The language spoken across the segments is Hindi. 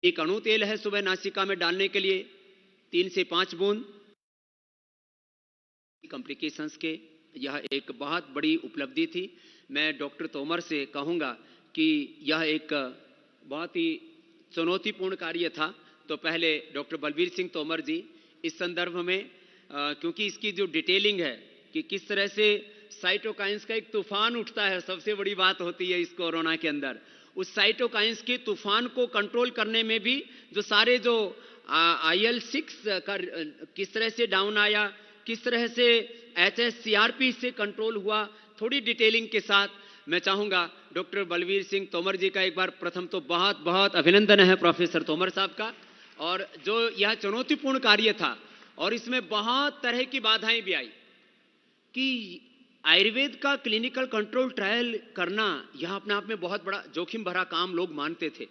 एक अणु तेल है सुबह नासिका में डालने के लिए 3 से 5 बूंद। कॉम्प्लिकेशंस के यह एक बहुत बड़ी उपलब्धि थी। मैं डॉक्टर तोमर से कहूँगा कि यह एक बहुत ही चुनौतीपूर्ण कार्य था। तो पहले डॉक्टर बलबीर सिंह तोमर जी इस संदर्भ में क्योंकि इसकी जो डिटेलिंग है कि किस तरह से साइटोकाइंस का एक तूफान उठता है, सबसे बड़ी बात होती है इस कोरोना के अंदर। उस साइटोकाइंस के तूफान को कंट्रोल करने में भी जो सारे जो IL-6 का किस तरह से डाउन आया, किस तरह से HSCRP से कंट्रोल हुआ, थोड़ी डिटेलिंग के साथ मैं चाहूंगा डॉक्टर बलबीर सिंह तोमर जी का एक बार प्रथम तो बहुत बहुत अभिनंदन है प्रोफेसर तोमर साहब का। और जो यह चुनौतीपूर्ण कार्य था और इसमें बहुत तरह की बाधाएं भी आई कि आयुर्वेद का क्लिनिकल कंट्रोल ट्रायल करना यह अपने आप में बहुत बड़ा जोखिम भरा काम लोग मानते थे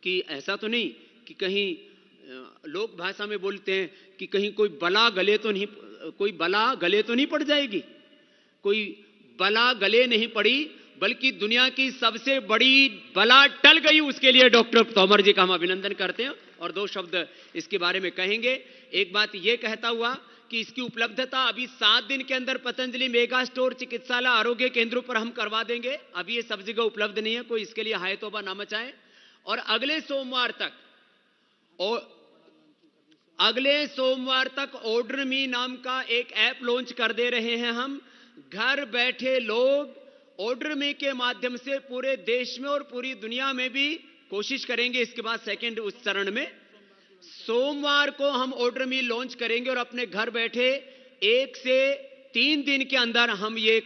कि ऐसा तो नहीं कि कहीं लोक भाषा में बोलते हैं कि कहीं कोई बला गले तो नहीं पड़ जाएगी। कोई बला गले नहीं पड़ी, बल्कि दुनिया की सबसे बड़ी बला टल गई। उसके लिए डॉक्टर तोमर जी का हम अभिनंदन करते हैं और 2 शब्द इसके बारे में कहेंगे। एक बात यह कहता हुआ कि इसकी उपलब्धता अभी 7 दिन के अंदर पतंजलि मेगा स्टोर, चिकित्सालय, आरोग्य केंद्रों पर हम करवा देंगे। अभी ये सब जगह उपलब्ध नहीं है, कोई इसके लिए हाय तौबा ना मचाए। और अगले सोमवार तक ऑर्डर मी नाम का एक ऐप लॉन्च कर दे रहे हैं हम। घर बैठे लोग ऑर्डर मी के माध्यम से पूरे देश में और पूरी दुनिया में भी कोशिश करेंगे। इसके बाद सेकंड उस चरण में सोमवार को हम ऑर्डर मी लॉन्च करेंगे और अपने घर बैठे 1 से 3 दिन के अंदर हम ये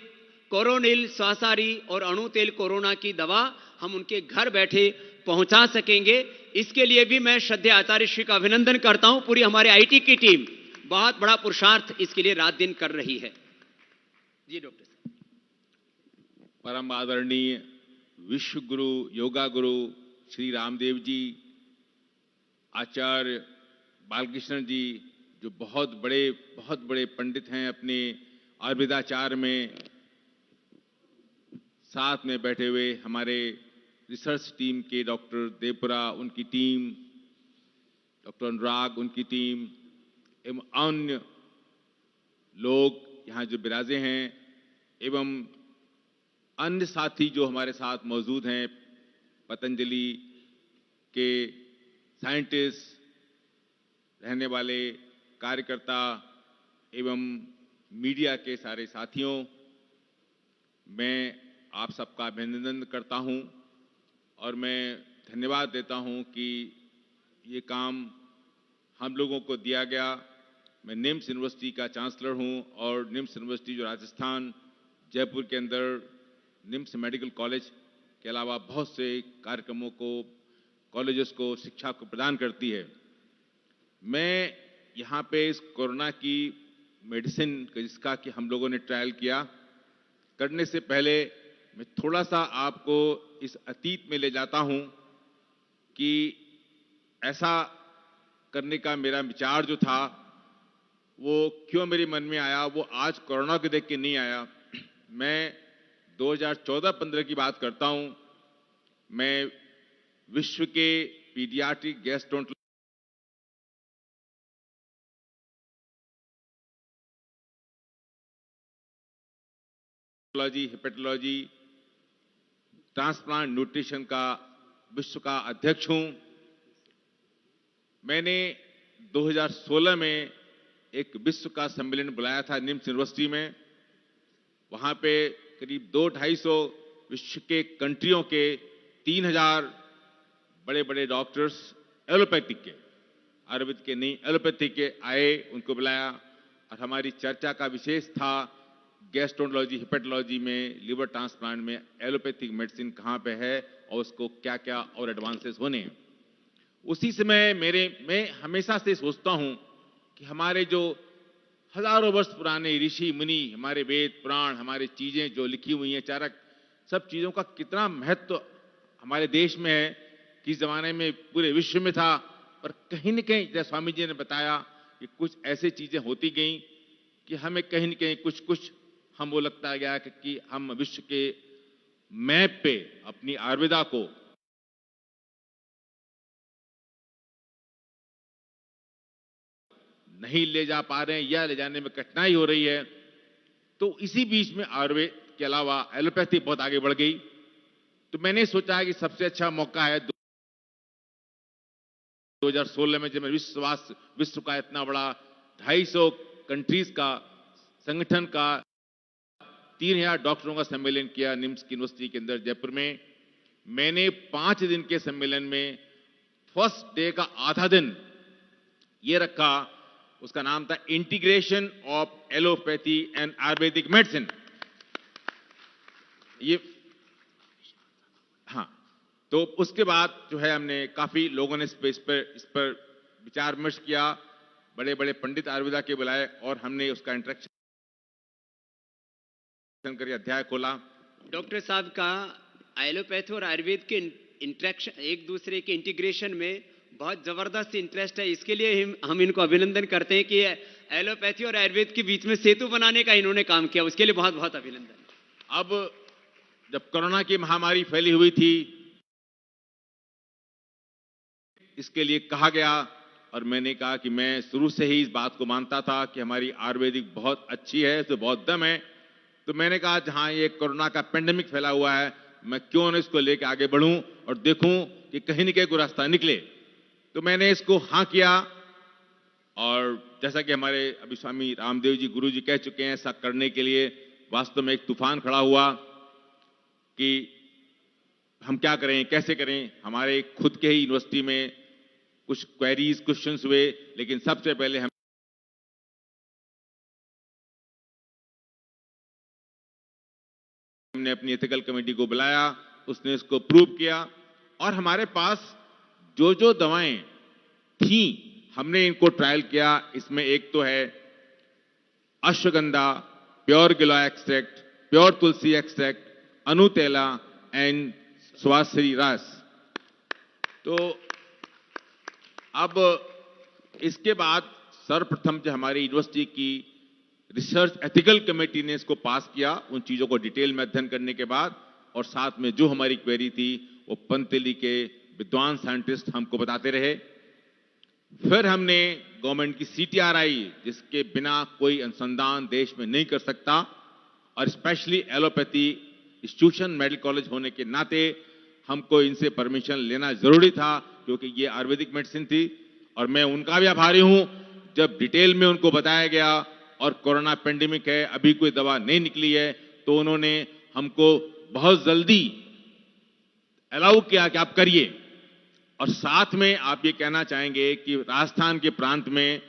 कोरोनिल, स्वासारी और अणु तेल कोरोना की दवा हम उनके घर बैठे पहुंचा सकेंगे। इसके लिए भी मैं श्रद्धेय आचार्य श्री का अभिनंदन करता हूं। पूरी हमारे IT की टीम बहुत बड़ा पुरुषार्थ इसके लिए रात दिन कर रही है। जी डॉक्टर साहब। परम आदरणीय विश्व गुरु, योगा गुरु श्री रामदेव जी, आचार्य बालकृष्ण जी, जो बहुत बड़े पंडित हैं अपने आयुर्वेदाचार में, साथ में बैठे हुए हमारे रिसर्च टीम के डॉक्टर देवपुरा, उनकी टीम, डॉक्टर अनुराग, उनकी टीम एवं अन्य लोग यहाँ जो विराजे हैं एवं अन्य साथी जो हमारे साथ मौजूद हैं, पतंजलि के साइंटिस्ट, रहने वाले कार्यकर्ता एवं मीडिया के सारे साथियों, मैं आप सबका अभिनंदन करता हूं और मैं धन्यवाद देता हूं कि ये काम हम लोगों को दिया गया। मैं निम्स यूनिवर्सिटी का चांसलर हूं और निम्स यूनिवर्सिटी जो राजस्थान जयपुर के अंदर निम्स मेडिकल कॉलेज के अलावा बहुत से कार्यक्रमों को, कॉलेजेस को, शिक्षा को प्रदान करती है। मैं यहाँ पे इस कोरोना की मेडिसिन जिसका कि हम लोगों ने ट्रायल किया, करने से पहले मैं थोड़ा सा आपको इस अतीत में ले जाता हूँ कि ऐसा करने का मेरा विचार जो था वो क्यों मेरे मन में आया। वो आज कोरोना को देख के नहीं आया। मैं 2014-15 की बात करता हूँ। मैं विश्व के paediatric gastroenterology, hepatology, transplant nutrition का विश्व का अध्यक्ष हूं। मैंने 2016 में एक विश्व का सम्मेलन बुलाया था निम्स यूनिवर्सिटी में। वहां पे करीब 200-250 विश्व के कंट्रियों के 3000 बड़े बड़े डॉक्टर्स, एलोपैथिक के, आयुर्वेद के नहीं, एलोपैथिक के आए, उनको बुलाया और हमारी चर्चा का विशेष था गैस्ट्रोएंटरोलॉजी, हेपेटोलॉजी में, लिवर ट्रांसप्लांट में एलोपैथिक मेडिसिन कहाँ पे है और उसको क्या क्या और एडवांसेस होने हैं। उसी समय मैं हमेशा से सोचता हूं कि हमारे जो हजारों वर्ष पुराने ऋषि मुनि, हमारे वेद पुराण, हमारी चीजें जो लिखी हुई हैं, चारक, सब चीजों का कितना महत्व हमारे देश में है। किस जमाने में पूरे विश्व में था, पर कहीं न कहीं जैसे स्वामी जी ने बताया कि कुछ ऐसी चीजें होती गई कि हमें कहीं न कहीं कुछ हम वो लगता गया कि हम विश्व के मैप पे अपनी आयुर्वेदा को नहीं ले जा पा रहे हैं या ले जाने में कठिनाई हो रही है। तो इसी बीच में आयुर्वेद के अलावा एलोपैथी बहुत आगे बढ़ गई। तो मैंने सोचा कि सबसे अच्छा मौका है 2016 में, जब मैं विश्व का इतना बड़ा 250 कंट्रीज का संगठन का 3000 डॉक्टरों का सम्मेलन किया निम्स की यूनिवर्सिटी के अंदर जयपुर में। मैंने 5 दिन के सम्मेलन में फर्स्ट डे का आधा दिन ये रखा, उसका नाम था integration of allopathy and Ayurvedic medicine. ये हाँ, तो उसके बाद जो है हमने काफी लोगों ने इस पर विचार विमर्श किया, बड़े बड़े पंडित आयुर्वेदा के बुलाए और हमने उसका इंटरेक्शन करके अध्याय खोला। डॉक्टर साहब का एलोपैथी और आयुर्वेद के इंटरेक्शन, एक दूसरे के इंटीग्रेशन में बहुत जबरदस्त इंटरेस्ट है। इसके लिए हम इनको अभिनंदन करते हैं कि एलोपैथी और आयुर्वेद के बीच में सेतु बनाने का इन्होंने काम किया, उसके लिए बहुत बहुत अभिनंदन। अब जब कोरोना की महामारी फैली हुई थी, इसके लिए कहा गया और मैंने कहा कि मैं शुरू से ही इस बात को मानता था कि हमारी आयुर्वेदिक बहुत अच्छी है, इसमें बहुत दम है। तो मैंने कहा जहां ये कोरोना का पेंडेमिक फैला हुआ है, मैं क्यों न इसको लेकर आगे बढ़ूं और देखूं कि कहीं न कहीं कोई रास्ता निकले। तो मैंने इसको हाँ किया और जैसा कि हमारे अभी स्वामी रामदेव जी गुरु जी कह चुके हैं, ऐसा करने के लिए वास्तव में एक तूफान खड़ा हुआ कि हम क्या करें, कैसे करें। हमारे खुद के ही यूनिवर्सिटी में कुछ क्वेरीज, क्वेश्चंस हुए, लेकिन सबसे पहले हमने अपनी एथिकल कमेटी को बुलाया, उसने इसको प्रूव किया और हमारे पास जो जो दवाएं थी हमने इनको ट्रायल किया। इसमें एक तो है ashwagandha, pure giloy extract, pure tulsi extract, अनुतेला एंड सुवासरी रस। तो अब इसके बाद सर्वप्रथम जो हमारी यूनिवर्सिटी की रिसर्च एथिकल कमेटी ने इसको पास किया, उन चीजों को डिटेल में अध्ययन करने के बाद, और साथ में जो हमारी क्वेरी थी वो पंतजलि के विद्वान साइंटिस्ट हमको बताते रहे। फिर हमने गवर्नमेंट की CTRI, जिसके बिना कोई अनुसंधान देश में नहीं कर सकता, और specially allopathy institution medical college होने के नाते हमको इनसे परमिशन लेना जरूरी था, क्योंकि ये आयुर्वेदिक मेडिसिन थी। और मैं उनका भी आभारी हूं, जब डिटेल में उनको बताया गया और कोरोना पेंडेमिक है, अभी कोई दवा नहीं निकली है, तो उन्होंने हमको बहुत जल्दी अलाउ किया कि आप करिए। और साथ में आप ये कहना चाहेंगे कि राजस्थान के प्रांत में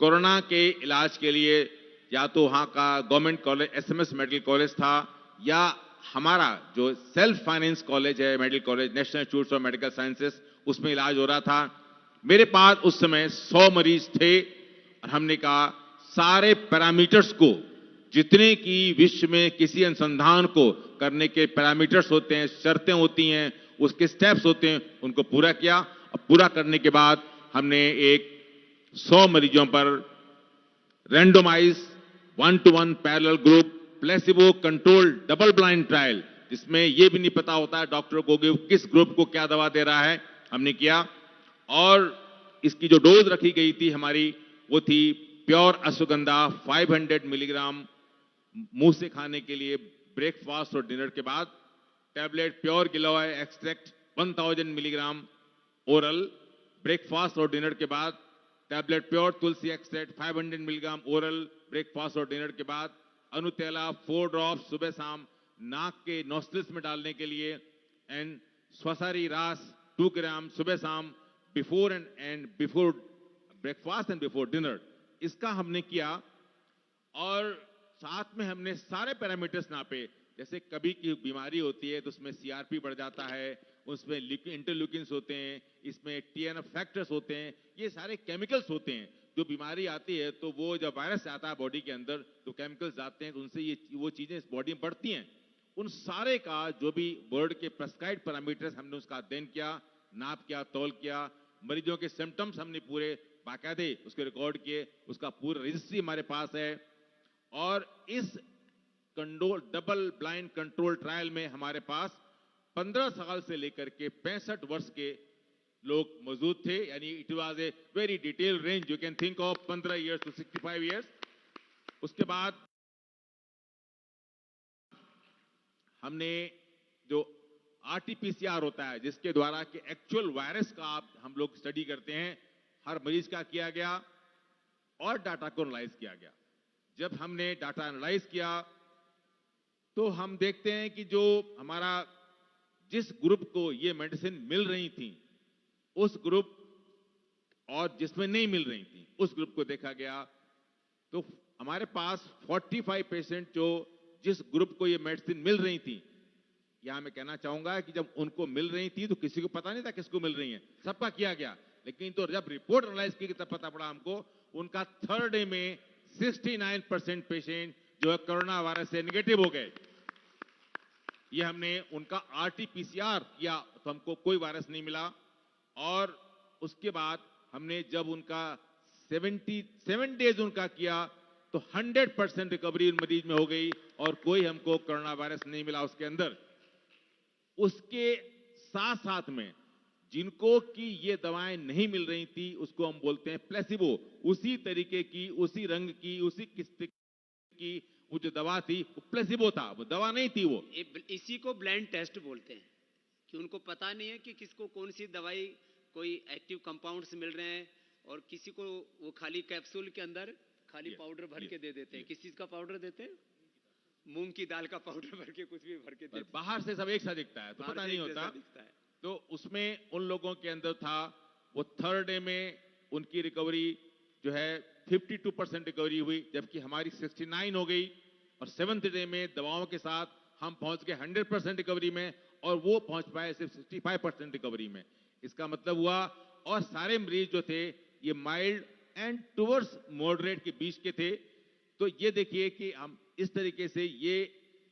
कोरोना के इलाज के लिए या तो वहां का government college SMS medical college था, या हमारा जो सेल्फ फाइनेंस कॉलेज है medical college, national institute of medical sciences, उसमें इलाज हो रहा था। मेरे पास उस समय 100 मरीज थे और हमने कहा सारे पैरामीटर्स को, जितने की विश्व में किसी अनुसंधान को करने के पैरामीटर्स होते हैं, शर्तें होती हैं, उसके स्टेप्स होते हैं, उनको पूरा किया। और पूरा करने के बाद हमने एक 100 मरीजों पर रैंडोमाइज 1-to-1 parallel group placebo control double blind trial, जिसमें यह भी नहीं पता होता है डॉक्टर को कि किस ग्रुप को क्या दवा दे रहा है, हमने किया। और इसकी जो डोज रखी गई थी हमारी, वो थी प्योर अश्वगंधा 500 मिलीग्राम मुंह से खाने के लिए ब्रेकफास्ट और डिनर के बाद, tablet pure giloy extract 1000 milligram oral breakfast और डिनर के बाद, tablet pure tulsi extract 500 milligram oral breakfast और डिनर के बाद, अनुतेला 4 ड्रॉप्स सुबह शाम नाक के नॉस्ट्रिल्स में डालने के लिए, एंड स्वसारी रास 2 ग्राम सुबह शाम before breakfast and before dinner. इसका हमने किया और साथ में हमने सारे पैरामीटर्स नापे। जैसे कभी की बीमारी होती है तो उसमें CRP बढ़ जाता है, उसमें इंटरल्यूकिन्स होते हैं, इसमें TNF फैक्टर्स होते हैं, ये सारे केमिकल्स होते हैं। जो बीमारी आती है तो वो जब वायरस आता है बॉडी के अंदर तो केमिकल्स आते हैं, तो उनसे वो चीजें इस बॉडी में बढ़ती हैं। उन सारे का जो भी वर्ल्ड के प्रेस्क्राइब्ड पैरामीटर्स हमने उसका अध्ययन किया, नाप किया, तौल किया। मरीजों के सिम्टम्स हमने पूरे बाकायदे उसके रिकॉर्ड किए, उसका पूरा रजिस्ट्री हमारे पास है। और इस डबल ब्लाइंड कंट्रोल ट्रायल में हमारे पास 15 साल से लेकर के 65 वर्ष के लोग मौजूद थे, यानी it was a very detail range, you can think of 15 years to 65 years. उसके बाद हमने जो आरटीपीसीआर होता है, जिसके द्वारा कि एक्चुअल वायरस का हम लोग स्टडी करते हैं, हर मरीज का किया गया और डाटा को एनालाइज किया गया। जब हमने डाटा एनालाइज किया तो हम देखते हैं कि जो हमारा जिस ग्रुप को ये मेडिसिन मिल रही थी, उस ग्रुप और जिसमें नहीं मिल रही थी, उस ग्रुप को देखा गया तो हमारे पास 45% जो जिस ग्रुप को ये मेडिसिन मिल रही थी, यहां मैं कहना चाहूंगा कि जब उनको मिल रही थी तो किसी को पता नहीं था किसको मिल रही है, सबका किया गया, लेकिन तो जब रिपोर्ट एनालाइज की तब पता पड़ा हमको उनका थर्ड डे में 69% पेशेंट जो है कोरोना वायरस से नेगेटिव हो गए। ये हमने उनका आरटीपीसीआर किया तो हमको कोई वायरस नहीं मिला, और उसके बाद हमने जब उनका 77 डेज उनका किया तो 100% रिकवरी उन मरीज में हो गई और कोई हमको कोरोना वायरस नहीं मिला उसके अंदर। उसके साथ साथ में जिनको कि ये दवाएं नहीं मिल रही थी उसको हम बोलते हैं प्लेसिबो, उसी तरीके की, उसी रंग की, उसी किस्म की वो जो दवा थी वो प्लेसिबो था, वो दवा नहीं थी। वो इसी को ब्लाइंड टेस्ट बोलते हैं कि उनको पता नहीं है कि किसको कौन सी दवाई, कोई एक्टिव कंपाउंड्स मिल रहे हैं, और किसी को वो खाली कैप्सूल के अंदर खाली पाउडर भर के दे देते हैं। किस चीज का पाउडर देते हैं? मूंग की दाल का पाउडर भर के, कुछ भी भर के देते हैं। बाहर से सब एक सा दिखता है तो पता नहीं होता। तो उसमें उन लोगों के अंदर था, वो थर्ड डे में उनकी रिकवरी जो है 52% रिकवरी हुई, जबकि हमारी 69 हो गई, और सेवंथ डे में दवाओं के साथ हम पहुंच गए 100% रिकवरी में, और वो पहुंच पाए सिर्फ 65% रिकवरी में। इसका मतलब हुआ, और सारे मरीज जो थे ये माइल्ड एंड टुवर्ड्स मॉडरेट के बीच के थे। तो ये देखिए कि हम इस तरीके से ये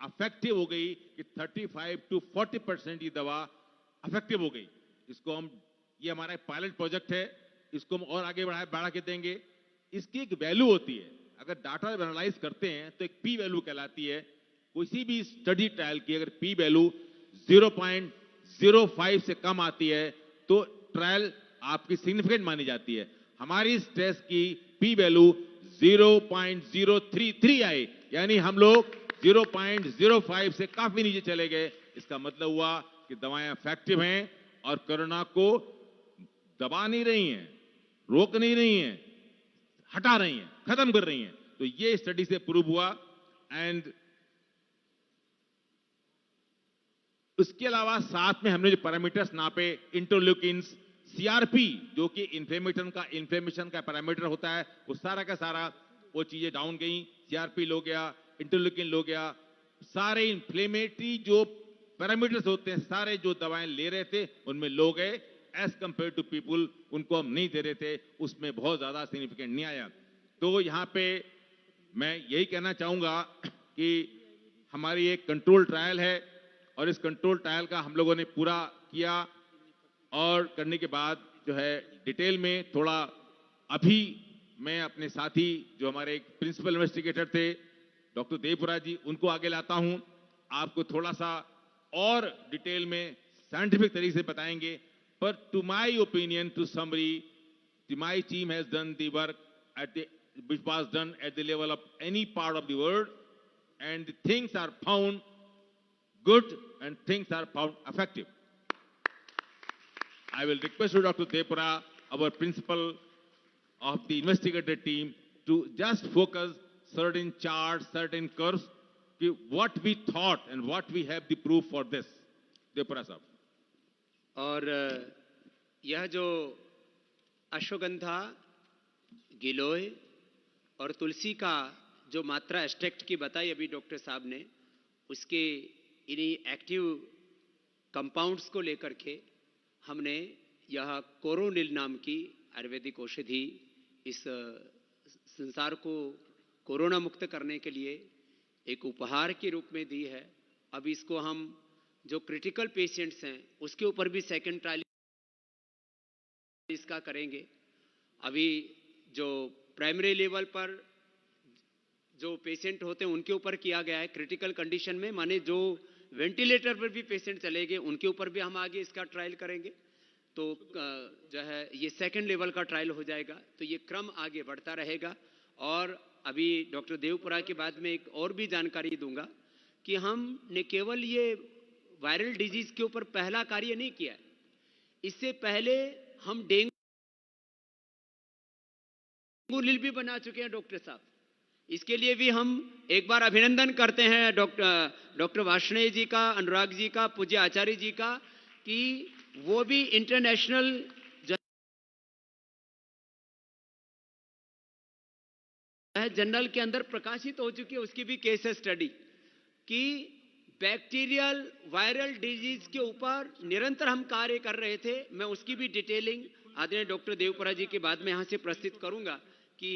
अफेक्टिव हो गई कि 35 to 40% ये दवा अफेक्टिव हो गई। इसको हम, ये हमारा एक पायलट प्रोजेक्ट है, इसको हम और आगे बढ़ा के देंगे। इसकी एक वैल्यू होती है, अगर डाटा एनालाइज करते हैं तो एक पी वैल्यू कहलाती है। किसी भी स्टडी ट्रायल की अगर पी वैल्यू 0.05 से कम आती है तो ट्रायल आपकी सिग्निफिकेंट मानी जाती है। हमारी इस टेस्ट की पी वैल्यू 0.033 आई, यानी हम लोग 0.05 से काफी नीचे चले गए। इसका मतलब हुआ कि दवाएं इफेक्टिव हैं और कोरोना को दबा नहीं रही हैं, रोक नहीं रही हैं, हटा रही हैं, खत्म कर रही हैं। तो ये स्टडी से प्रूव हुआ। एंड उसके अलावा साथ में हमने जो पैरामीटर्स नापे, इंटरल्यूकिन्स, सीआरपी जो कि इन्फ्लेमेशन का पैरामीटर होता है, वो सारा का सारा वो चीजें डाउन गई। सीआरपी लो गया, इंटरल्यूकिन लो गया, सारे इन्फ्लेमेटरी जो पैरामीटर्स होते हैं सारे जो दवाएं ले रहे थे उनमें लो गए। एज कंपेयर टू पीपुल उनको हम नहीं दे रहे थे, उसमें बहुत ज्यादा सिग्निफिकेंट नहीं आया। तो यहां पे मैं यही कहना चाहूंगा कि हमारी एक कंट्रोल ट्रायल है, और इस कंट्रोल ट्रायल का हम लोगों ने पूरा किया, और करने के बाद जो है डिटेल में थोड़ा, अभी मैं अपने साथी जो हमारे एक प्रिंसिपल इन्वेस्टिगेटर थे डॉक्टर देवपुरा जी, उनको आगे लाता हूं, आपको थोड़ा सा और डिटेल में साइंटिफिक तरीके से बताएंगे। पर to my opinion, to summary, my team has done the work which was done at the level of any part of the world, and things are found good and things are found effective. I will request you, Dr. Depura, our principal of the investigator team, to just focus certain charts, certain curves, what we thought and what we have the proof for this. Depura sahab. और यह जो अश्वगंधा, गिलोय और तुलसी का जो मात्रा एक्सट्रैक्ट की बताई अभी डॉक्टर साहब ने, उसके इन्हीं एक्टिव कंपाउंड्स को लेकर के हमने यह कोरोनिल नाम की आयुर्वेदिक औषधि इस संसार को कोरोना मुक्त करने के लिए एक उपहार के रूप में दी है। अब इसको हम जो क्रिटिकल पेशेंट्स हैं उसके ऊपर भी सेकंड ट्रायल इसका करेंगे। अभी जो प्राइमरी लेवल पर जो पेशेंट होते हैं उनके ऊपर किया गया है क्रिटिकल कंडीशन में, माने जो वेंटिलेटर पर भी पेशेंट चले गए उनके ऊपर भी हम आगे इसका ट्रायल करेंगे। तो जो है ये सेकंड लेवल का ट्रायल हो जाएगा। तो ये क्रम आगे बढ़ता रहेगा। और अभी डॉक्टर देवपुरा के बाद में एक और भी जानकारी दूंगा कि हमने केवल ये वायरल डिजीज के ऊपर पहला कार्य नहीं किया है, इससे पहले हम डेंगू नील भी बना चुके हैं डॉक्टर साहब। इसके लिए भी हम एक बार अभिनंदन करते हैं डॉक्टर वार्ष्णेय जी का, अनुराग जी का, पूज्य आचार्य जी का, कि वो भी इंटरनेशनल जर्नल के अंदर प्रकाशित हो चुकी है, उसकी भी केस स्टडी कि बैक्टीरियल वायरल डिजीज के ऊपर निरंतर हम कार्य कर रहे थे। मैं उसकी भी डिटेलिंग आदरणीय डॉक्टर देवपुरा जी के बाद में यहां से प्रस्तुत करूंगा कि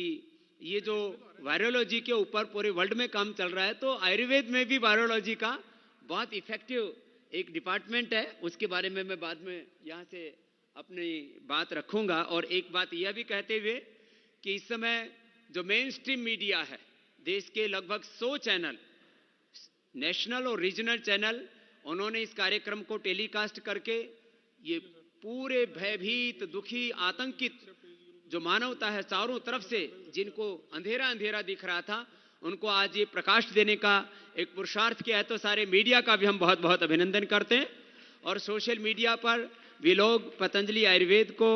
ये जो वायरोलॉजी के ऊपर पूरे वर्ल्ड में काम चल रहा है, तो आयुर्वेद में भी वायरोलॉजी का बहुत इफेक्टिव एक डिपार्टमेंट है, उसके बारे में मैं बाद में यहां से अपनी बात रखूंगा। और एक बात यह भी कहते हुए कि इस समय जो मेन स्ट्रीम मीडिया है, देश के लगभग 100 चैनल, नेशनल और रीजनल चैनल, उन्होंने इस कार्यक्रम को टेलीकास्ट करके ये पूरे भयभीत, दुखी, आतंकित जो मानवता है चारों तरफ से, जिनको अंधेरा अंधेरा दिख रहा था, उनको आज ये प्रकाश देने का एक पुरुषार्थ किया है। तो सारे मीडिया का भी हम बहुत बहुत अभिनंदन करते हैं। और सोशल मीडिया पर भी लोग पतंजलि आयुर्वेद को,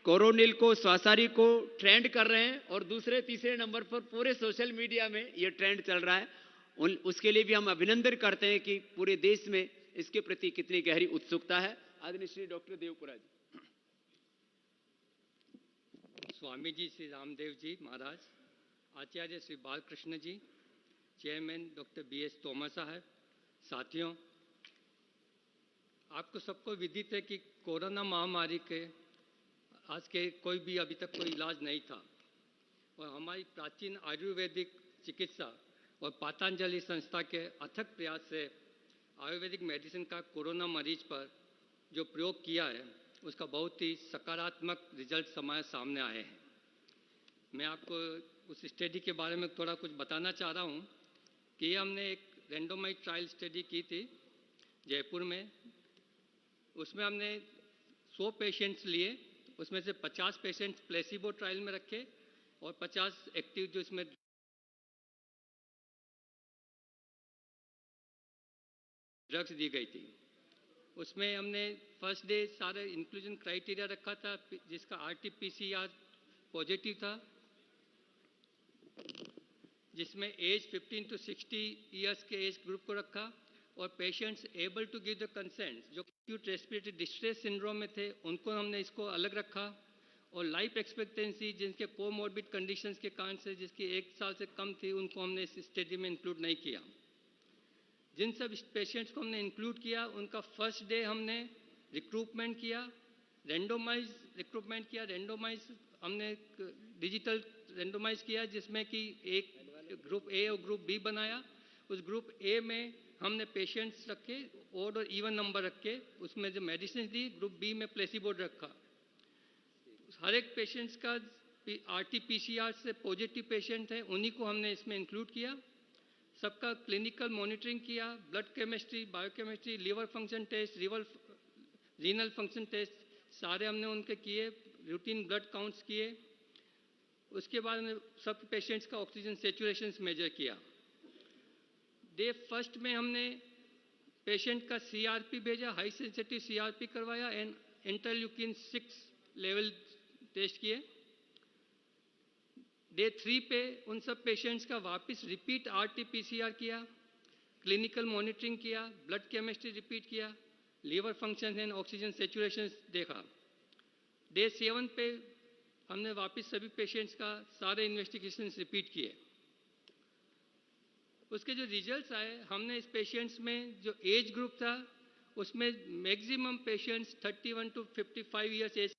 कोरोनिल को, स्वासारी को ट्रेंड कर रहे हैं, और दूसरे तीसरे नंबर पर पूरे सोशल मीडिया में ये ट्रेंड चल रहा है। उसके लिए भी हम अभिनंदन करते हैं कि पूरे देश में इसके प्रति कितनी गहरी उत्सुकता है। आदरणीय श्री डॉक्टर देवपुरा जी। स्वामी जी श्री रामदेव जी महाराज, आचार्य श्री बालकृष्ण जी, चेयरमैन डॉक्टर BS तोमर साहब, साथियों, आपको सबको विदित है कि कोरोना महामारी के आज के कोई भी अभी तक कोई इलाज नहीं था, और हमारी प्राचीन आयुर्वेदिक चिकित्सा और पतंजलि संस्था के अथक प्रयास से आयुर्वेदिक मेडिसिन का कोरोना मरीज पर जो प्रयोग किया है, उसका बहुत ही सकारात्मक रिजल्ट सामने आए हैं। मैं आपको उस स्टडी के बारे में थोड़ा कुछ बताना चाह रहा हूँ कि हमने एक रेंडोमाइज ट्रायल स्टडी की थी जयपुर में। उसमें हमने 100 पेशेंट्स लिए, उसमें से 50 पेशेंट्स प्लेसिबो ट्रायल में रखे और 50 एक्टिव जो इसमें ड्रग्स दी गई थी। उसमें हमने फर्स्ट डे सारे इंक्लूजन क्राइटेरिया रखा था, जिसका RT-PCR पॉजिटिव था, जिसमें एज 15 to 60 ईयर्स के एज ग्रुप को रखा, और patients able to give the consent जो एक्यूट रेस्पिरेटरी डिस्ट्रेस सिंड्रोम में थे, उनको हमने इसको अलग रखा, और लाइफ एक्सपेक्टेंसी जिनके कोमॉर्बिड कंडीशंस के कारण से जिसकी 1 साल से कम थी, उनको हमने इस स्टडी में इंक्लूड नहीं किया। जिन सब पेशेंट्स को हमने इंक्लूड किया, उनका फर्स्ट डे हमने रिक्रूटमेंट किया, रेंडोमाइज रिक्रूटमेंट किया, रेंडोमाइज हमने डिजिटल रेंडोमाइज किया, जिसमें कि एक ग्रुप A और ग्रुप B बनाया। उस ग्रुप A में हमने पेशेंट्स रखे, ओड और इवन नंबर रखे, उसमें जो मेडिसिन दी, ग्रुप B में प्लेसिबो रखा। हर एक पेशेंट्स का RT-PCR से पॉजिटिव पेशेंट है, उन्हीं को हमने इसमें इंक्लूड किया। सबका क्लिनिकल मॉनिटरिंग किया, blood chemistry, biochemistry, liver function test, renal function test सारे हमने उनके किए, रूटीन ब्लड काउंट्स किए। उसके बाद हमने सब पेशेंट्स का ऑक्सीजन सैचुरेशन मेजर किया। डे फर्स्ट में हमने पेशेंट का CRP भेजा, हाई सेंसिटिव CRP करवाया, एंड इंटरल्यूकिन 6 लेवल टेस्ट किए। डे 3 पे उन सब पेशेंट्स का वापस रिपीट RT-PCR किया, क्लिनिकल मॉनिटरिंग किया, ब्लड केमिस्ट्री रिपीट किया, liver function and oxygen saturation देखा। डे 7 पे हमने वापस सभी पेशेंट्स का सारे इन्वेस्टिगेशंस रिपीट किए। उसके जो रिजल्ट्स आए, हमने इस पेशेंट्स में जो एज ग्रुप था, उसमें maximum patients 31 to 55 years age,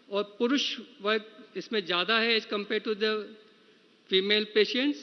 और पुरुष वर्ग इसमें ज़्यादा है as compare to the female patients.